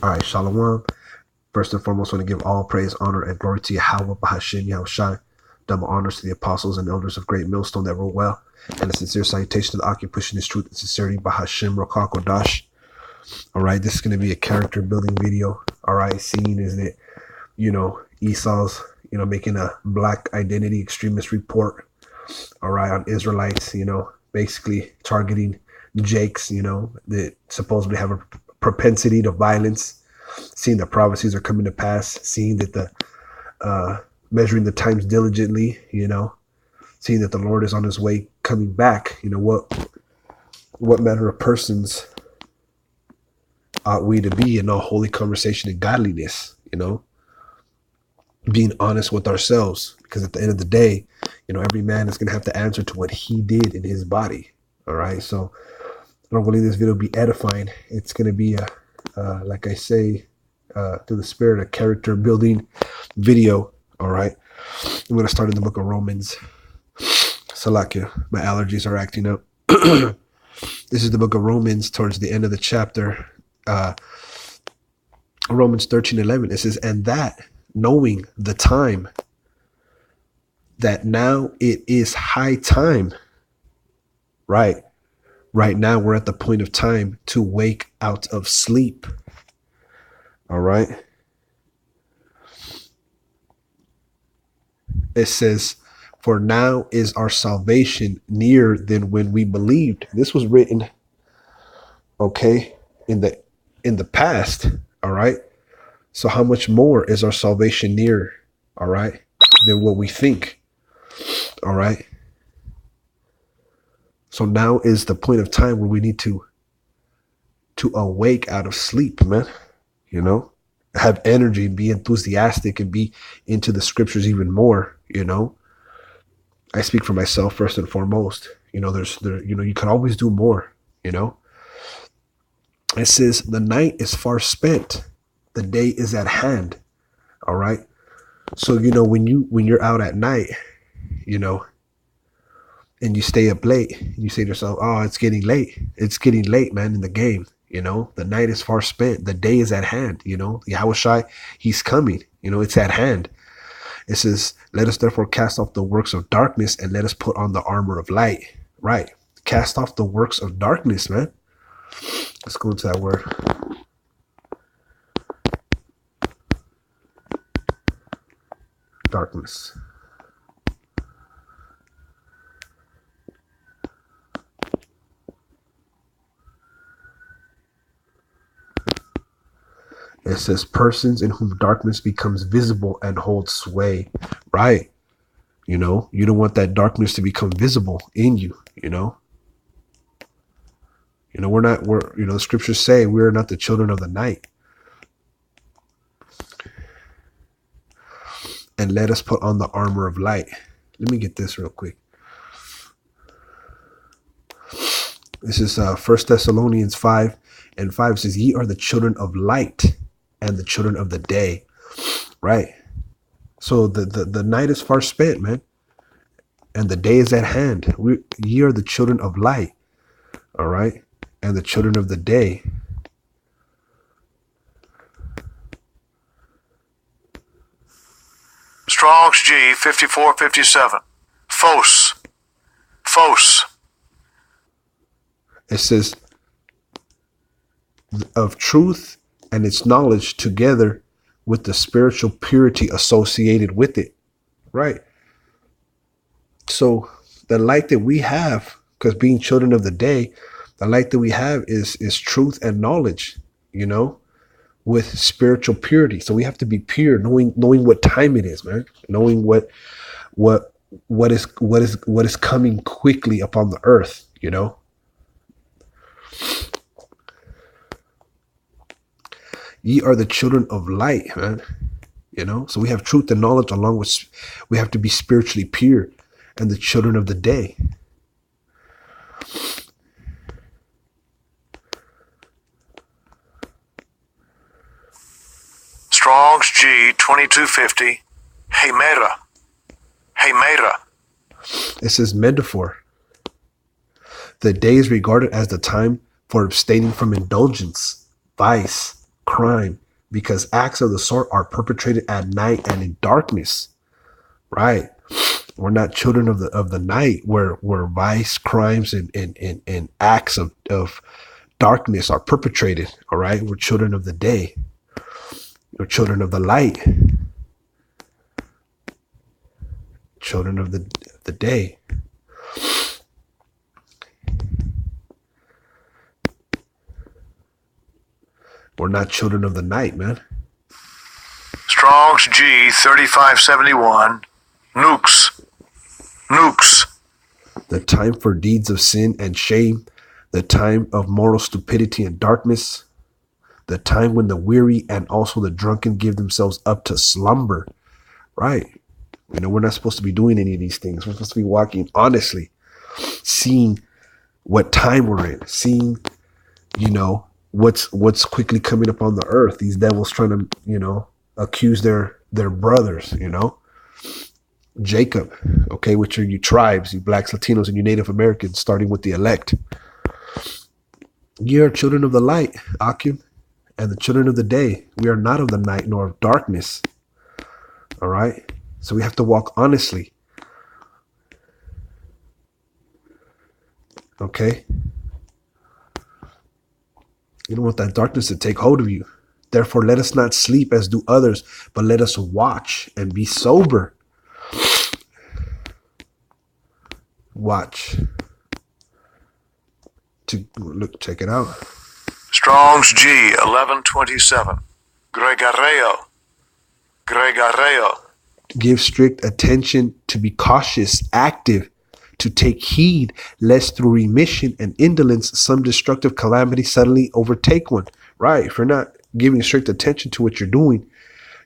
All right, Shalom. First and foremost, I want to give all praise, honor, and glory to Yahawah, bahasham, Yahawashi. Double honors to the apostles and elders of Great Millstone that rule well. And a sincere salutation to the Aki pushing his truth and sincerity, bahasham, rawchaa, qadash. All right, this is going to be a character building video. All right, seeing is that, Esau's, making a black identity extremist report. All right, on Israelites, basically targeting Jakes, that supposedly have a propensity to violence, seeing that prophecies are coming to pass, seeing that the measuring the times diligently, seeing that the Lord is on his way coming back. What manner of persons ought we to be in all holy conversation and godliness, being honest with ourselves, because at the end of the day, every man is going to have to answer to what he did in his body. All right. So I don't believe this video will be edifying. It's going to be like I say, through the spirit of character building video. All right. I'm going to start in the book of Romans. Salakia, my allergies are acting up. This is the book of Romans towards the end of the chapter. Romans 13:11. It says, and that knowing the time, that now it is high time. Right now we're at the point of time to wake out of sleep. All right. It says, for now is our salvation nearer than when we believed. This was written, okay, in the past. All right. So how much more is our salvation nearer, all right, than what we think? All right. So now is the point of time where we need to awake out of sleep, man. Have energy, be enthusiastic, and be into the scriptures even more. I speak for myself first and foremost. You can always do more. It says the night is far spent, the day is at hand. All right. So when you're out at night, and you stay up late, and you say to yourself, oh, it's getting late. It's getting late, man, in the game. The night is far spent. The day is at hand. Yahawashi, he's coming. It's at hand. It says, let us therefore cast off the works of darkness and let us put on the armor of light. Right. Cast off the works of darkness, man. Let's go into that word. Darkness. It says persons in whom darkness becomes visible and holds sway. Right. You don't want that darkness to become visible in you, the scriptures say we're not the children of the night. And let us put on the armor of light. Let me get this real quick. This is 1 Thessalonians 5:5 says, ye are the children of light and the children of the day. Right. So the night is far spent, man. And the day is at hand. Ye are the children of light. All right. And the children of the day. Strong's G 5457. Phos. It says of truth and its knowledge together with the spiritual purity associated with it. Right. So the light that we have, because being children of the day, the light that we have is truth and knowledge, with spiritual purity. So we have to be pure, knowing what time it is, man, knowing what is coming quickly upon the earth, Ye are the children of light, man. So we have truth and knowledge along with, we have to be spiritually pure and the children of the day. Strong's G 2250. Hemera. It says metaphor. The day is regarded as the time for abstaining from indulgence, vice, crime, because acts of the sort are perpetrated at night and in darkness, right? We're not children of the night, where vice, crimes, and acts of darkness are perpetrated. All right, we're children of the day. We're children of the light. Children of the day. We're not children of the night, man. Strong's G 3571. Nukes. Nukes. The time for deeds of sin and shame, the time of moral stupidity and darkness, the time when the weary and also the drunken give themselves up to slumber, right? You know, we're not supposed to be doing any of these things. We're supposed to be walking honestly, seeing what time we're in, seeing, you know, what's quickly coming upon the earth. These devils trying to, you know, accuse their brothers, you know. Jacob, okay, which are you tribes, you blacks, Latinos, and you Native Americans, starting with the elect. Ye are children of the light, Akim, and the children of the day. We are not of the night nor of darkness. All right? So we have to walk honestly. Okay? You don't want that darkness to take hold of you. Therefore, let us not sleep as do others, but let us watch and be sober. Watch. Look, check it out. Strong's G 1127. Gregareo. Give strict attention, to be cautious, active, to take heed, lest through remission and indolence some destructive calamity suddenly overtake one. Right? If you're not giving strict attention to what you're doing,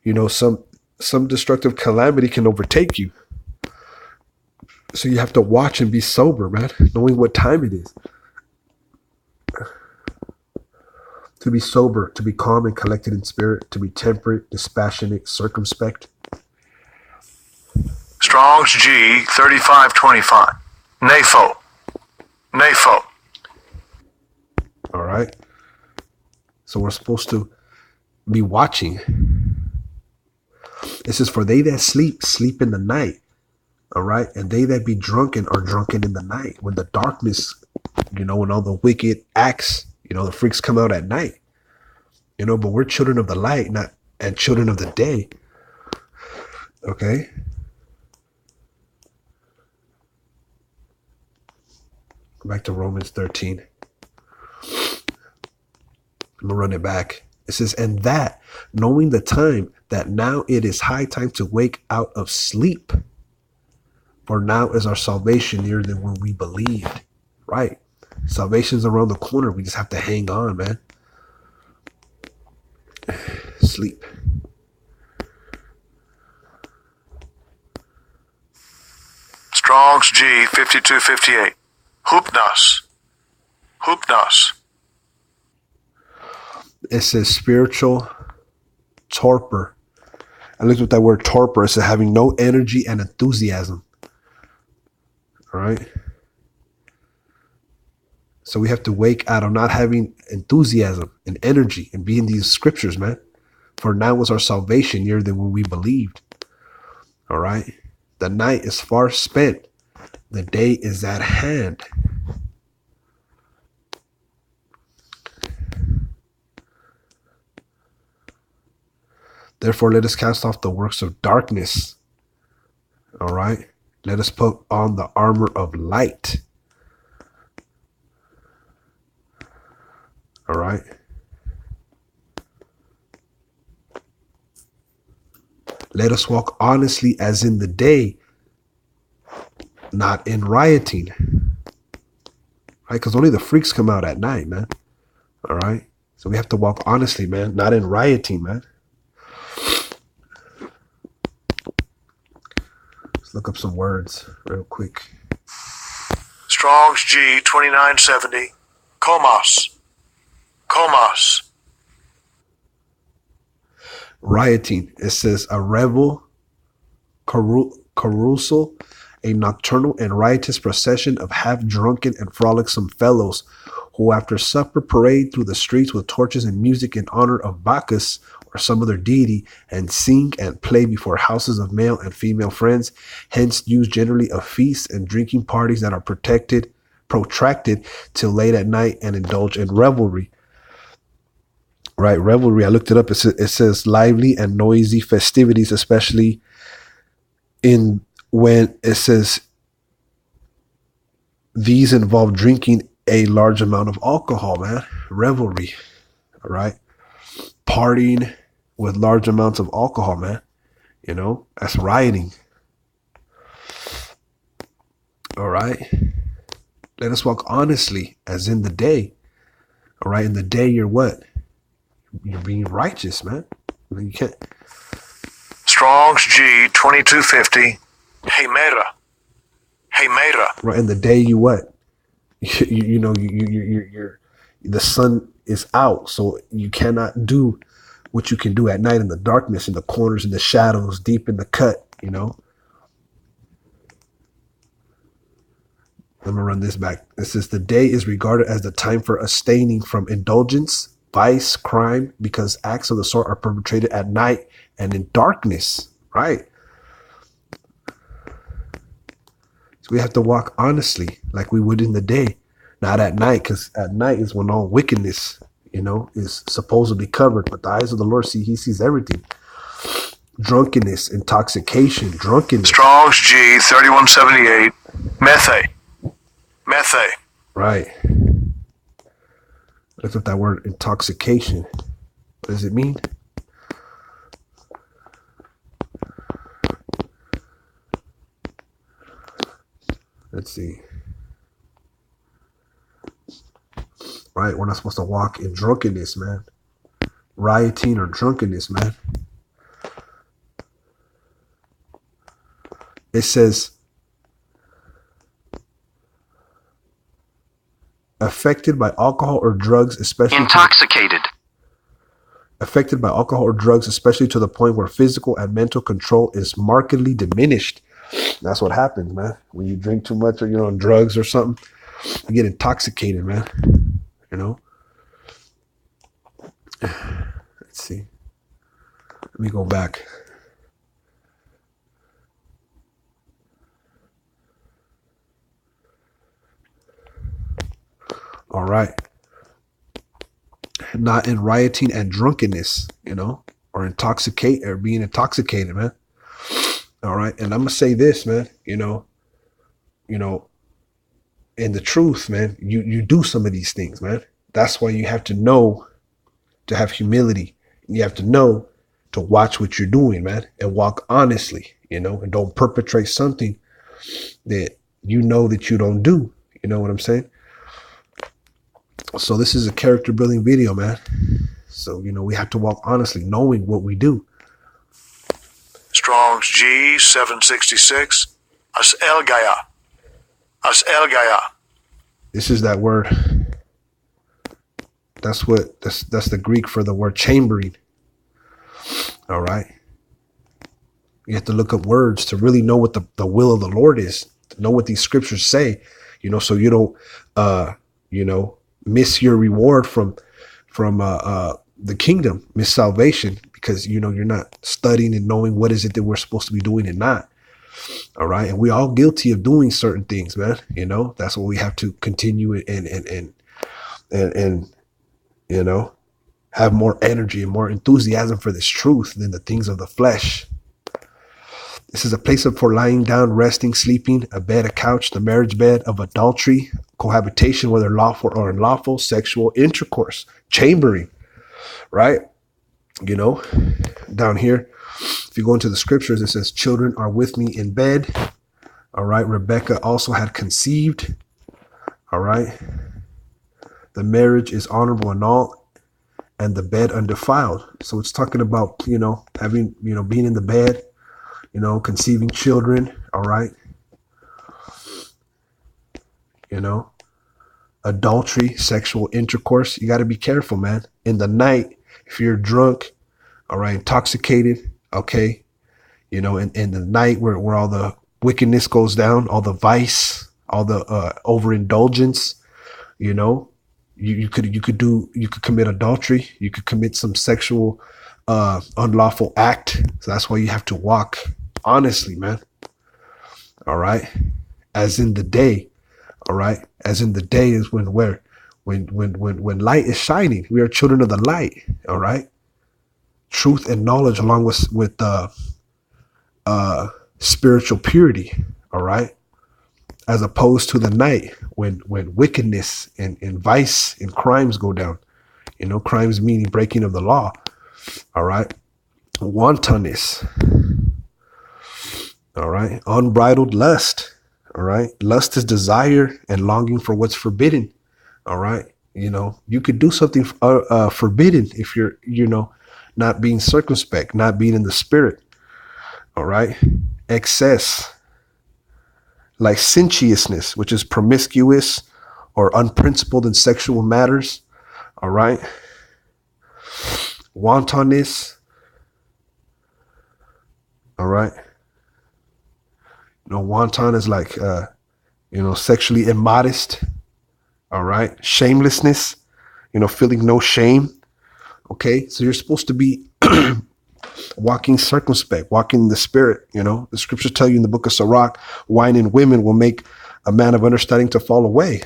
you know, some destructive calamity can overtake you. So you have to watch and be sober, man, knowing what time it is. To be sober, to be calm and collected in spirit, to be temperate, dispassionate, circumspect. Strong's G 3525. NAFO. All right. So we're supposed to be watching. It says, for they that sleep, sleep in the night. All right. And they that be drunken are drunken in the night. When the darkness, you know, when all the wicked acts, you know, the freaks come out at night. You know, but we're children of the light, not and children of the day. Okay. Go back to Romans 13. I'm gonna run it back. It says, and that, knowing the time, that now it is high time to wake out of sleep. For now is our salvation nearer than when we believed. Right. Salvation's around the corner. We just have to hang on, man. Sleep. Strong's G 5258. Hupnas. It says spiritual torpor. I looked at that word torpor. It says having no energy and enthusiasm. All right. So we have to wake out of not having enthusiasm and energy and be in these scriptures, man. For now was our salvation nearer than when we believed. All right. The night is far spent. The day is at hand. Therefore, let us cast off the works of darkness. All right. Let us put on the armor of light. All right. Let us walk honestly as in the day, not in rioting. Right? Because only the freaks come out at night, man. All right. So we have to walk honestly, man, not in rioting, man. Let's look up some words real quick. Strong's G 2970. Comas. Rioting. It says a revel, carousal, a nocturnal and riotous procession of half-drunken and frolicsome fellows who after supper parade through the streets with torches and music in honor of Bacchus or some other deity, and sing and play before houses of male and female friends, hence use generally of feasts and drinking parties that are protracted till late at night, and indulge in revelry. Right, revelry, I looked it up. It says lively and noisy festivities, especially in when it says these involve drinking a large amount of alcohol, man. Revelry, all right? Partying with large amounts of alcohol, man. You know, that's rioting. All right? Let us walk honestly as in the day. All right? In the day, you're what? You're being righteous, man. I mean, you can't. Strong's G 2250. Hemera. Hemera. Right, in the day, you what? You're the sun is out, so you cannot do what you can do at night in the darkness, in the corners, in the shadows, deep in the cut. You know. Let me run this back. It says the day is regarded as the time for abstaining from indulgence, vice, crime, because acts of the sort are perpetrated at night and in darkness, right? So we have to walk honestly like we would in the day, not at night, because at night is when all wickedness, you know, is supposedly covered. But the eyes of the Lord see, he sees everything. Drunkenness, intoxication, drunkenness. Strong's G 3178. Methe. Methe. Right. Look at that word intoxication. What does it mean? Let's see. Right, we're not supposed to walk in drunkenness, man. Rioting or drunkenness, man. It says affected by alcohol or drugs, especially intoxicated. Affected by alcohol or drugs, especially to the point where physical and mental control is markedly diminished. That's what happens, man. When you drink too much or you're on drugs or something, you get intoxicated, man. You know? Let's see. Let me go back. All right. Not in rioting and drunkenness, you know, or being intoxicated, man. All right. And I'm going to say this, man, you know, in the truth, man, you do some of these things, man. That's why you have to know to have humility. You have to know to watch what you're doing, man, and walk honestly, you know, and don't perpetrate something that you know that you don't do. You know what I'm saying? So this is a character building video, man. So, you know, we have to walk honestly, knowing what we do. Strong's G 766. As El Gaya. As El Gaya. This is that word. That's the Greek for the word chambering. All right. You have to look up words to really know what the will of the Lord is, to know what these scriptures say, you know, so you don't, you know, miss your reward from the kingdom, miss salvation, because, you know, you're not studying and knowing what is it that we're supposed to be doing and not. All right. And we're all guilty of doing certain things, man. You know, that's what we have to continue and you know, have more energy and more enthusiasm for this truth than the things of the flesh. This is a place for lying down, resting, sleeping, a bed, a couch, the marriage bed of adultery, cohabitation, whether lawful or unlawful, sexual intercourse, chambering, right? You know, down here, if you go into the scriptures, it says, children are with me in bed. All right. Rebecca also had conceived. All right. The marriage is honorable and all, and the bed undefiled. So it's talking about, you know, having, you know, being in the bed, you know, conceiving children. All right. You know, adultery, sexual intercourse. You got to be careful, man. In the night, if you're drunk, all right, intoxicated, okay, you know, in the night where all the wickedness goes down, all the vice, all the overindulgence, you know, You could commit adultery. You could commit some sexual unlawful act. So that's why you have to walk honestly, man. All right. As in the day. All right. As in the day is when light is shining. We are children of the light. All right. Truth and knowledge along with spiritual purity. All right. As opposed to the night when wickedness and vice and crimes go down. Crimes meaning breaking of the law. All right. Wantonness. All right. Unbridled lust. All right. Lust is desire and longing for what's forbidden. All right. You could do something forbidden if you're, not being circumspect, not being in the spirit. All right. Excess. Licentiousness, which is promiscuous or unprincipled in sexual matters. All right. Wantonness. All right. Wanton is like, sexually immodest. All right. Shamelessness, feeling no shame. Okay. So you're supposed to be walking circumspect, walking in the spirit. The scriptures tell you in the book of Sirach, wine and women will make a man of understanding to fall away.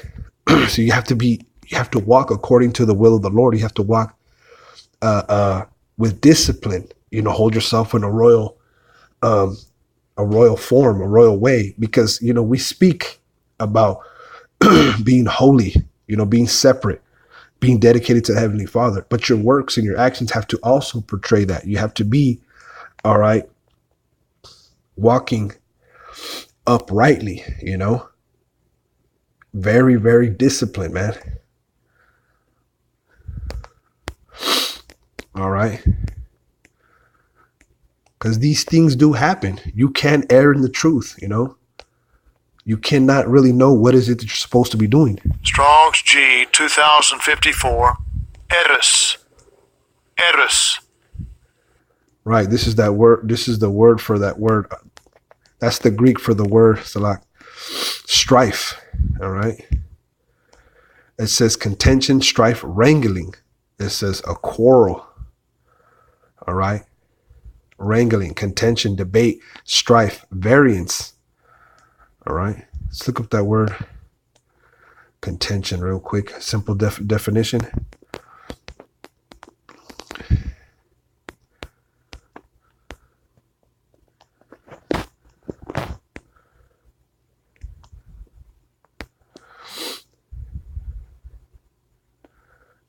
So you have to walk according to the will of the Lord. You have to walk with discipline, hold yourself in a royal form, a royal way, because, we speak about being holy, being separate, being dedicated to the Heavenly Father, but your works and your actions have to also portray that. You have to be, all right, walking uprightly, very, very disciplined, man. All right. Because these things do happen. You can't err in the truth, You cannot really know what is it that you're supposed to be doing. Strong's G 2054. Eris. Eris. Right. This is that word. This is the word for that word. That's the Greek for the word, Salak. Strife. All right. It says contention, strife, wrangling. It says a quarrel. All right. Wrangling, contention, debate, strife, variance. All right. Let's look up that word contention real quick. Simple definition.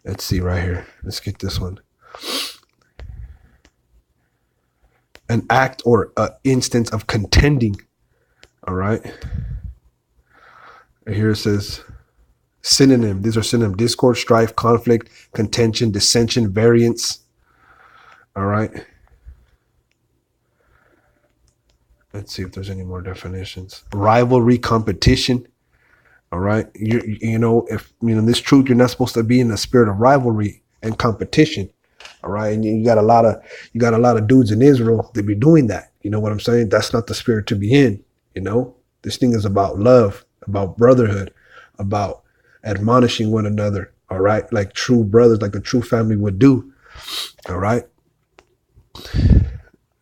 Let's see right here. Let's get this one. An act or an instance of contending. All right. And here it says synonym. These are synonym: discord, strife, conflict, contention, dissension, variance. All right. Let's see if there's any more definitions. Rivalry, competition. All right. If this truth, you're not supposed to be in the spirit of rivalry and competition. All right. And you got a lot of dudes in Israel that be doing that. You know what I'm saying? That's not the spirit to be in. This thing is about love, about brotherhood, about admonishing one another. All right. Like true brothers, like a true family would do. All right.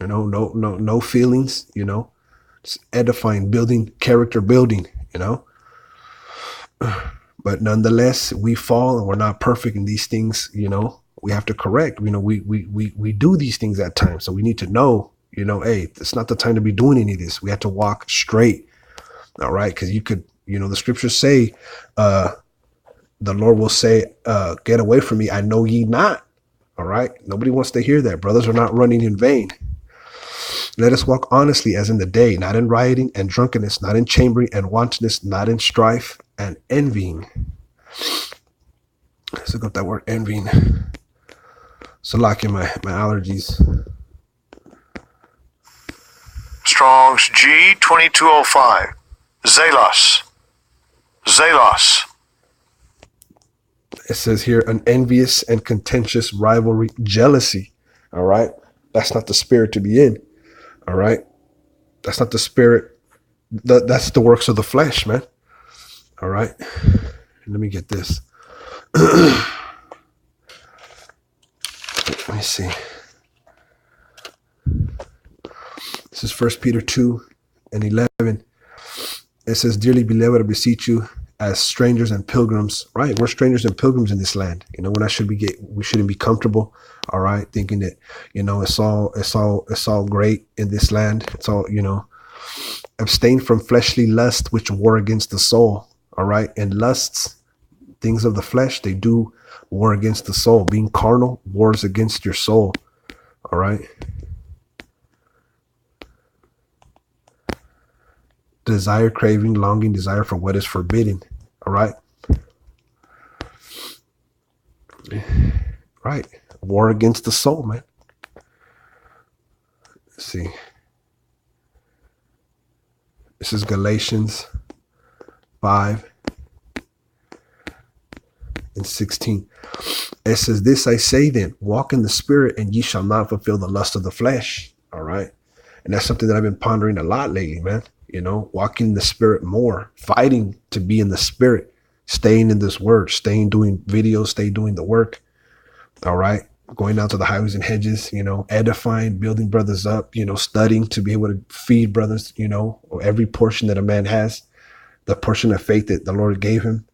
No feelings, just edifying, building, character building, but nonetheless, we fall and we're not perfect in these things. We have to correct, we do these things at times. So we need to know, hey, it's not the time to be doing any of this. We have to walk straight. All right. Cause you could, the scriptures say, the Lord will say, get away from me. I know ye not. All right. Nobody wants to hear that. Brothers are not running in vain. Let us walk honestly as in the day, not in rioting and drunkenness, not in chambering and wantonness, not in strife and envying. Let's look up that word envying. So lock in my allergies. Strong's G 2205. Zelos. Zelos. It says here an envious and contentious rivalry, jealousy. All right. That's not the spirit to be in. All right. That's not the spirit. That's the works of the flesh, man. All right. Let me get this. Let me see. This is 1 Peter 2:11. It says, "Dearly beloved, I beseech you, as strangers and pilgrims," right? We're strangers and pilgrims in this land. You know, we shouldn't be comfortable, all right, thinking that, you know, it's all great in this land. It's all, you know, abstain from fleshly lust, which war against the soul, all right? And lusts, things of the flesh, they do war against the soul. Being carnal wars against your soul, all right? Desire, craving, longing, desire for what is forbidden. All right. Right. War against the soul, man. Let's see. This is Galatians 5:16. It says, "This I say then, walk in the spirit, and ye shall not fulfill the lust of the flesh." All right. And that's something that I've been pondering a lot lately, man. You know, walking in the spirit more, fighting to be in the spirit, staying in this word, staying doing videos, stay doing the work. All right. Going out to the highways and hedges, you know, edifying, building brothers up, you know, studying to be able to feed brothers, you know, or every portion that a man has, the portion of faith that the Lord gave him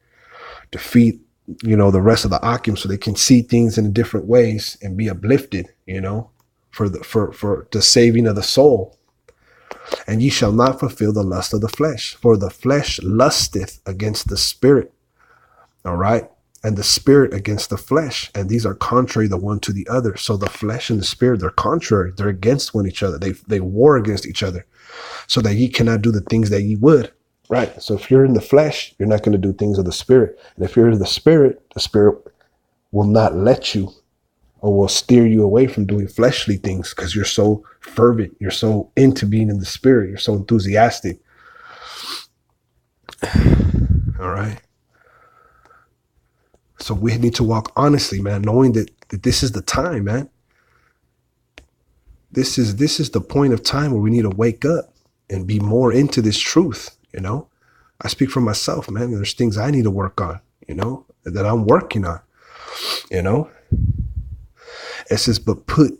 to feed, you know, the rest of the Akim so they can see things in different ways and be uplifted, you know, for the saving of the soul. "And ye shall not fulfill the lust of the flesh, for the flesh lusteth against the spirit." All right. "And the spirit against the flesh. And these are contrary the one to the other." So the flesh and the spirit, they're contrary. They're against one each other. They war against each other so that ye cannot do the things that ye would. Right. So if you're in the flesh, you're not going to do things of the spirit. And if you're in the spirit will not let you, or will steer you away from doing fleshly things because you're so fervent. You're so into being in the spirit. You're so enthusiastic. All right. So we need to walk honestly, man, knowing that this is the time, man. This is the point of time where we need to wake up and be more into this truth, you know. I speak for myself, man. There's things I need to work on, you know, that I'm working on, you know. It says, but put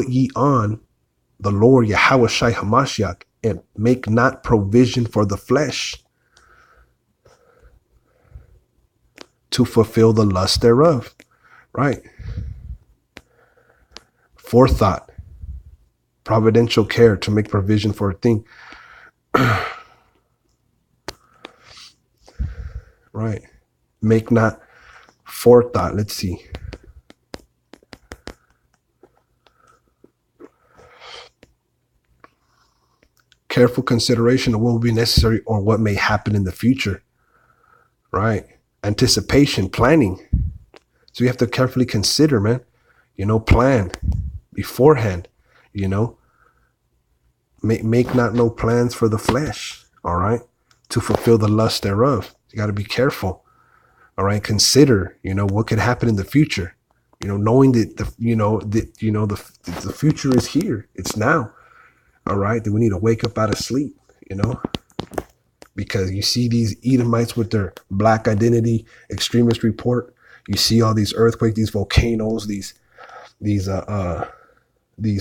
ye on the Lord Yahawashi Hamashiach, and make not provision for the flesh to fulfill the lust thereof. Right. Forethought, providential care to make provision for a thing. Right. Make not forethought. Let's see. Careful consideration of what will be necessary or what may happen in the future. Right. Anticipation, planning. So you have to carefully consider, man, you know, plan beforehand, you know, make not no plans for the flesh. All right. To fulfill the lust thereof. You got to be careful. All right. Consider, you know, what could happen in the future, you know, knowing that the future is here. It's now. All right. That we need to wake up out of sleep, you know, because you see these Edomites with their black identity extremist report. You see all these earthquakes, these volcanoes, these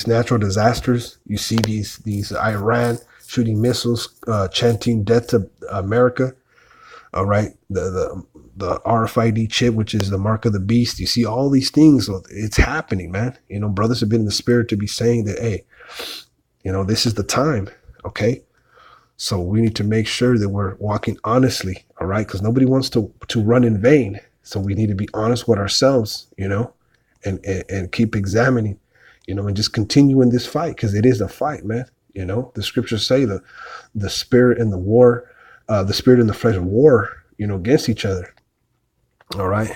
natural disasters. You see these Iran shooting missiles, chanting death to America. All right. The RFID chip, which is the mark of the beast. You see all these things. It's happening, man. You know, brothers have been in the spirit to be saying that, hey, you know, this is the time. Okay. So we need to make sure that we're walking honestly. All right. Because nobody wants to run in vain. So we need to be honest with ourselves, you know, and keep examining, you know, and just continue in this fight, because it is a fight, man. You know, the scriptures say the spirit and the war, the spirit and the flesh war, you know, against each other. All right.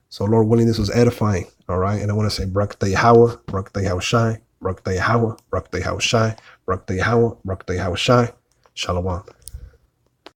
So Lord willing, this was edifying. All right. And I want to say, Barakatah Yahawah, Barakatah Yahawashi, Barakatah Yahawah, Barakatah Yahawashi, Barakatah Yahawah, Barakatah Yahawashi. Shalom.